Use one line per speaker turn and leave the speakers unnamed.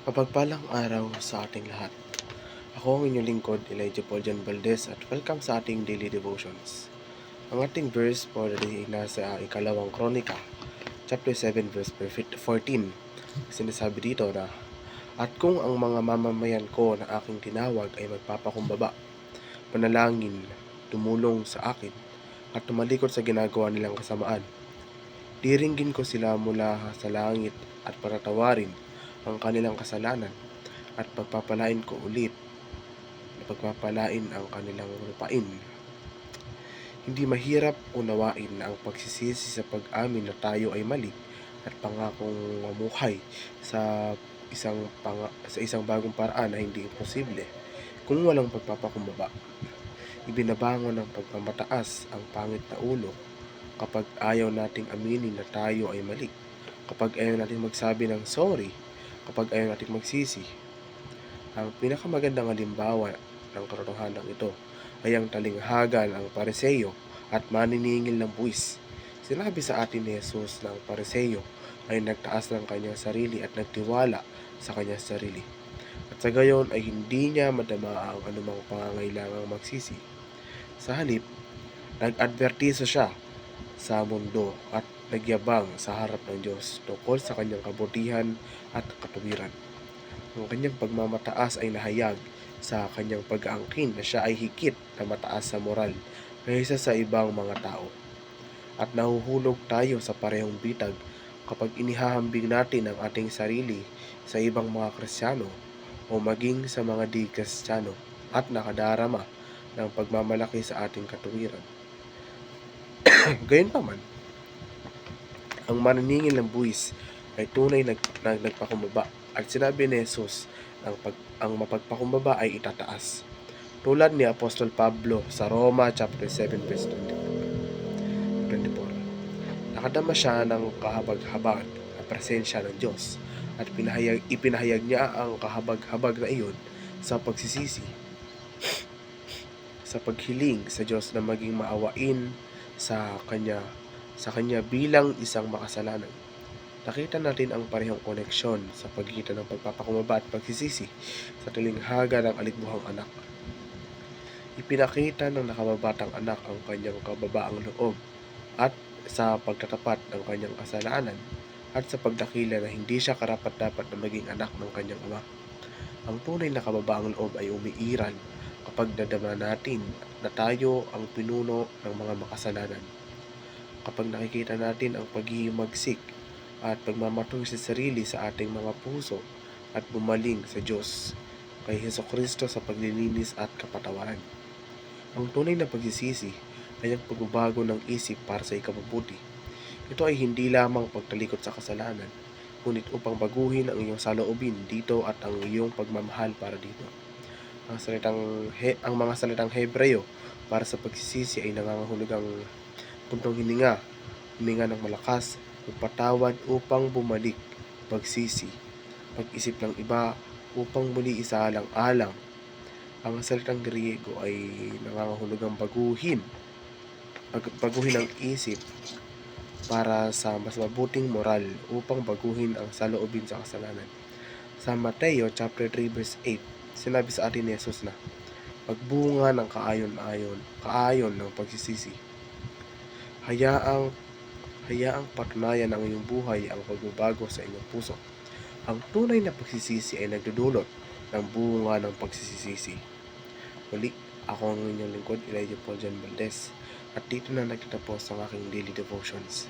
Mapagpalang araw sa ating lahat. Ako ang inyong lingkod, Elijah Paul John Valdez, at welcome sa ating daily devotions. Ang ating verse for the day ay nasa ikalawang kronika, chapter 7, verse 14. Sinasabi dito na, "At kung ang mga mamamayan ko na aking tinawag ay magpapakumbaba, manalangin, tumulong sa akin, at tumalikod sa ginagawa nilang kasamaan, diringgin ko sila mula sa langit at patatawarin ang kanilang kasalanan at pagpapalain ko ulit na pagpapalain ang kanilang lupain." Hindi mahirap unawain na ang pagsisisi sa pag-amin na tayo ay mali at pangakong mamuhay sa isang bagong paraan na hindi imposible kung walang pagpapakumbaba. Ibinabangon ng pagmamataas ang pangit na ulo kapag ayaw nating aminin na tayo ay mali, kapag ayaw nating magsabi ng sorry, kapag ayaw nating magsisi. Ang pinakamagandang halimbawa ng katotohanan ito ay ang talinghaga ng Pariseyo at maniningil ng buwis. Sinabi sa atin ni Jesus na ang Pariseyo ay nagtaas ng kanyang sarili at nagtiwala sa kanyang sarili. At sa gayon ay hindi niya madama ang anumang pangangailangang magsisi. Sa halip, nag-advertiso siya sa mundo at nagyabang sa harap ng Diyos tungkol sa kanyang kabutihan at katuwiran. Ang kanyang pagmamataas ay nahayag sa kanyang pag-aangkin na siya ay higit na mataas sa moral kaysa sa ibang mga tao. At nahuhulog tayo sa parehong bitag kapag inihahambing natin ang ating sarili sa ibang mga Kristiyano o maging sa mga di-Kristiyano at nakadarama ng pagmamalaki sa ating katuwiran. Gayunpaman, ang maniningil ng buwis ay tunay na nagpakumbaba at sinabi ni Jesus ang mapagpakumbaba ay itataas. Tulad ni Apostol Pablo sa Roma chapter 7 verse 24. Nakadama siya ng kahabag-habag na presensya ng Diyos at ipinahayag niya ang kahabag-habag na iyon sa pagsisisi, sa paghiling sa Diyos na maging maawain sa kanya bilang isang makasalanan. Nakita natin ang parehong koneksyon sa pagitan ng pagpapakumbaba at pagsisisi sa talinghaga ng alikbuhang anak. Ipinakita ng nakababatang anak ang kanyang kababaang loob at sa pagtatapat ng kanyang kasalanan at sa pagdakila na hindi siya karapat-dapat na maging anak ng kanyang ama. Ang tunay na kababaang loob ay umiiral kapag nadama natin na tayo ang pinuno ng mga makasalanan. Kapag nakikita natin ang paghihimagsik at pagmamatuwid sa sarili sa ating mga puso at bumaling sa Diyos kay Hesukristo sa paglilinis at kapatawaran. Ang tunay na pagsisisi ay ang pagbabago ng isip para sa ikabubuti. Ito ay hindi lamang pagtalikod sa kasalanan, ngunit upang baguhin ang iyong saloobin dito at ang iyong pagmamahal para dito. Ang mga salitang Hebreo para sa pagsisisi ay nangangahulugang puntong huminga ng malakas, magpatawad upang bumalik, pagsisi, pag-isip ng iba upang muli isaalang-alang. Ang salitang Griego ay nangangahulugang baguhin ang isip para sa mas mabuting moral upang baguhin ang saloobin sa kasalanan. Sa Mateo chapter 3 verse 8, sinabi sa atin ni Jesus na pagbunga ng kaayon ng pagsisisi. Hayaang patunayan ng iyong buhay ang pagbabago sa inyong puso. Ang tunay na pagsisisi ay nagdudulot ng bunga ng pagsisisi. Muli, ako ang inyong lingkod, Elijah Paul John Valdez, at dito na nagtatapos ang aking daily devotions.